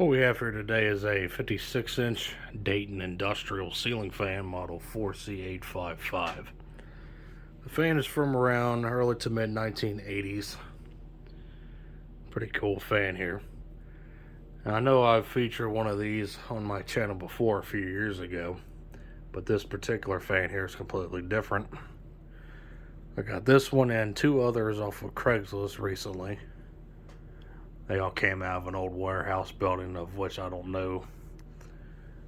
What we have here today is a 56-inch Dayton Industrial ceiling fan model 4C855. The fan is from around early to mid 1980s. Pretty cool fan here. And I know I've featured one of these on my channel before a few years ago, but this particular fan here is completely different. I got this one and two others off of Craigslist recently. They all came out of an old warehouse building, of which I don't know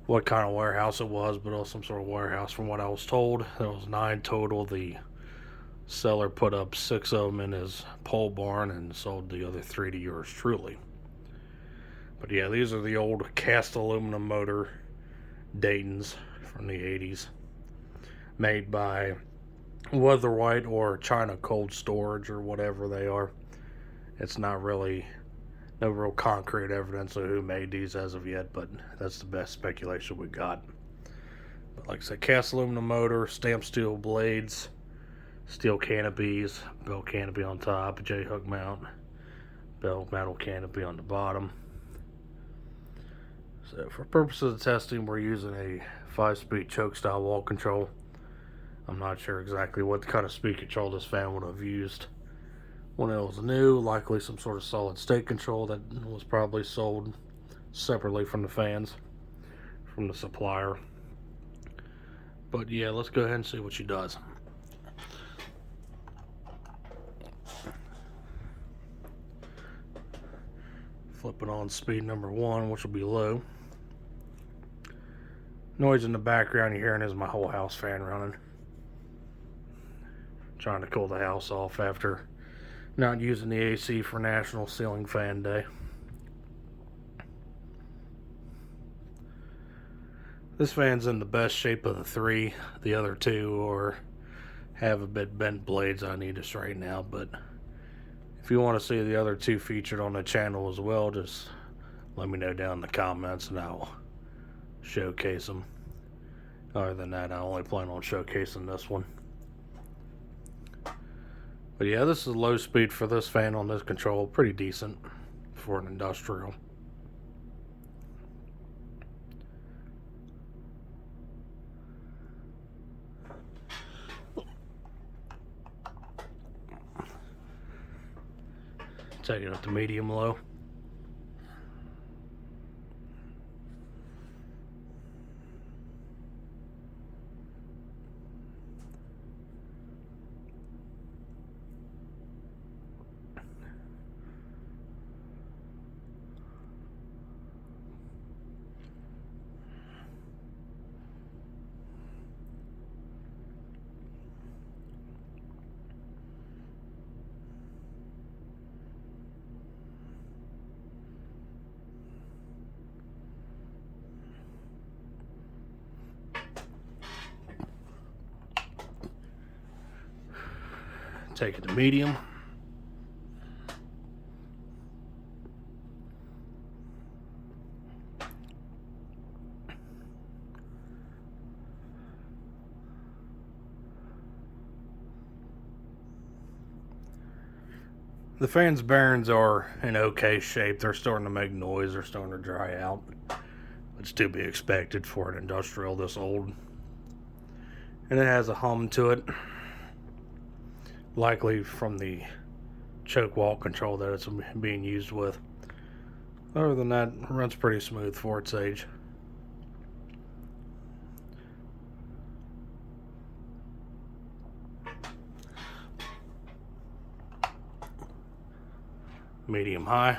what kind of warehouse it was, but it was some sort of warehouse from what I was told. There was 9 total. The seller put up 6 of them in his pole barn and sold the other 3 to yours truly. But yeah, these are the old cast aluminum motor Daytons from the 80s, made by Weatherite or China Cold Storage or whatever they are. It's not really no real concrete evidence of who made these as of yet, but that's the best speculation we got. But like I said, cast aluminum motor, stamped steel blades, steel canopies, bell canopy on top, J-hook mount, bell metal canopy on the bottom. So for purposes of testing, we're using a 5-speed choke style wall control. I'm not sure exactly what kind of speed control this fan would have used when it was new. Likely some sort of solid state control that was probably sold separately from the fans from the supplier. But yeah, let's go ahead and see what she does. Flip it on speed number 1, which will be low. Noise in the background you're hearing is my whole house fan running. Trying to cool the house off after not using the AC for National Ceiling Fan Day. This fan's in the best shape of the 3. The other 2 have a bit bent blades I need to straighten out, but if you want to see the other 2 featured on the channel as well, just let me know down in the comments and I'll showcase them. Other than that, I only plan on showcasing this one. But yeah, this is low speed for this fan on this control. Pretty decent for an industrial. Take it up to medium low. Take it to medium. The fan's bearings are in okay shape. They're starting to make noise. They're starting to dry out. It's to be expected for an industrial this old. And it has a hum to it. Likely from the choke wall control that it's being used with. Other than that, it runs pretty smooth for its age. Medium high.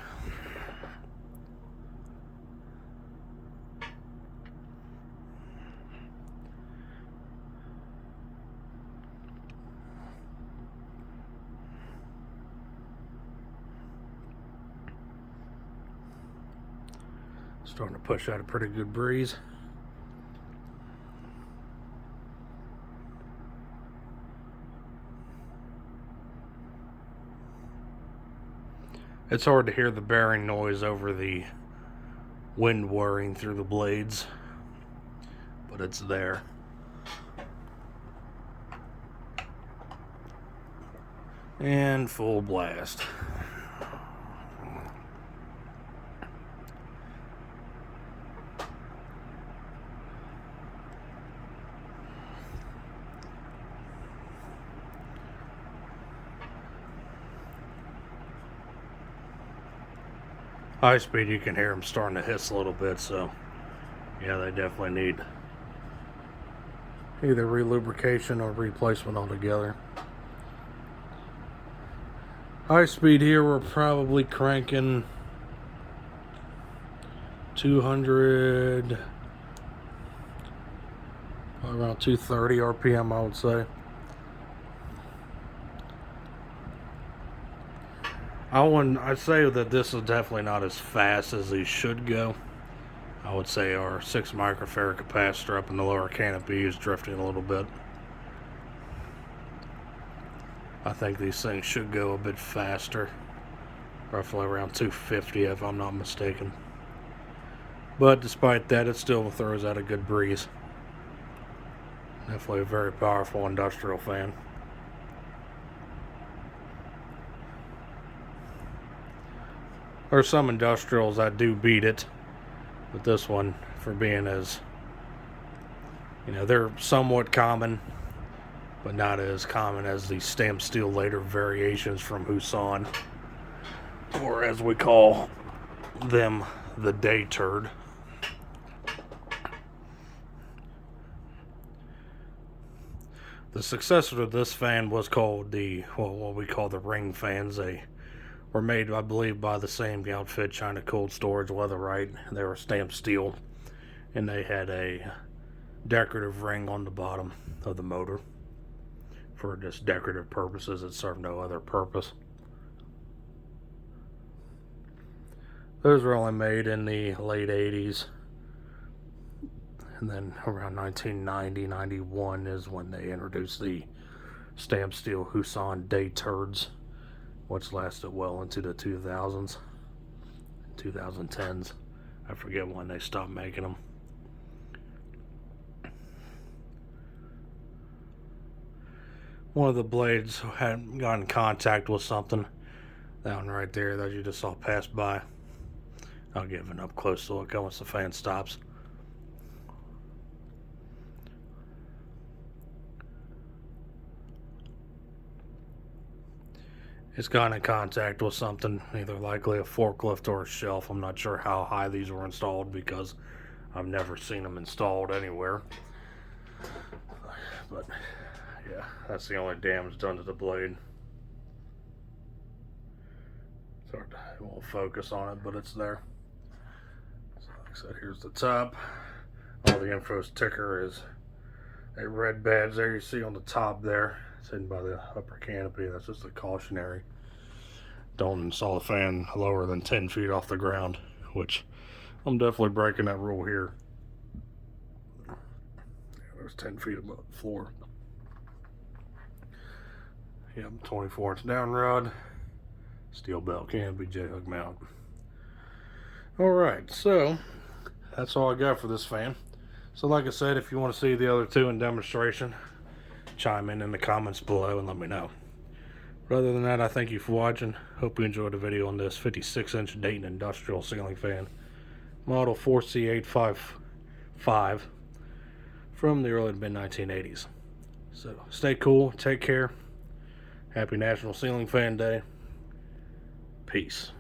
Starting to push out a pretty good breeze. It's hard to hear the bearing noise over the wind whirring through the blades, but it's there. And full blast. high speed you can hear them starting to hiss a little bit, so yeah, they definitely need either relubrication or replacement altogether. High speed here, we're probably cranking 200, around 230 RPM, I would say. I'd say that this is definitely not as fast as these should go. I would say our 6 microfarad capacitor up in the lower canopy is drifting a little bit. I think these things should go a bit faster, roughly around 250 if I'm not mistaken. But despite that, it still throws out a good breeze. Definitely a very powerful industrial fan. There are some industrials that do beat it, but this one, for being as, they're somewhat common, but not as common as the stamped steel later variations from Huson, or as we call them, the day turd. The successor to this fan was called what we call the ring fans. They were made, I believe, by the same outfit, China Cold Storage, Weatherite. They were stamped steel, and they had a decorative ring on the bottom of the motor for just decorative purposes. It served no other purpose. Those were only made in the late 80s, and then around 1990-91 is when they introduced the stamped steel Huson day turds, which lasted well into the 2000s, 2010s. I forget when they stopped making them. One of the blades had got in contact with something. That one right there that you just saw pass by. I'll give an up close look once the fan stops. It's gotten in contact with something, either likely a forklift or a shelf. I'm not sure how high these were installed because I've never seen them installed anywhere. But yeah, that's the only damage done to the blade. It won't focus on it, but it's there. So like I said, here's the top. All the info ticker is a red badge there you see on the top there. It's hidden by the upper canopy. That's just a cautionary. Don't install a fan lower than 10 feet off the ground, which I'm definitely breaking that rule here. Yeah, there's 10 feet above the floor. Yep, 24-inch down rod, steel belt canopy, J-hook mount. Alright, so that's all I got for this fan. So like I said, if you want to see the other two in demonstration, chime in the comments below and let me know. But other than that, I thank you for watching. Hope you enjoyed the video on this 56-inch Dayton Industrial ceiling fan, model 4C855 from the early to mid-1980s. So stay cool, take care. Happy National Ceiling Fan Day. Peace.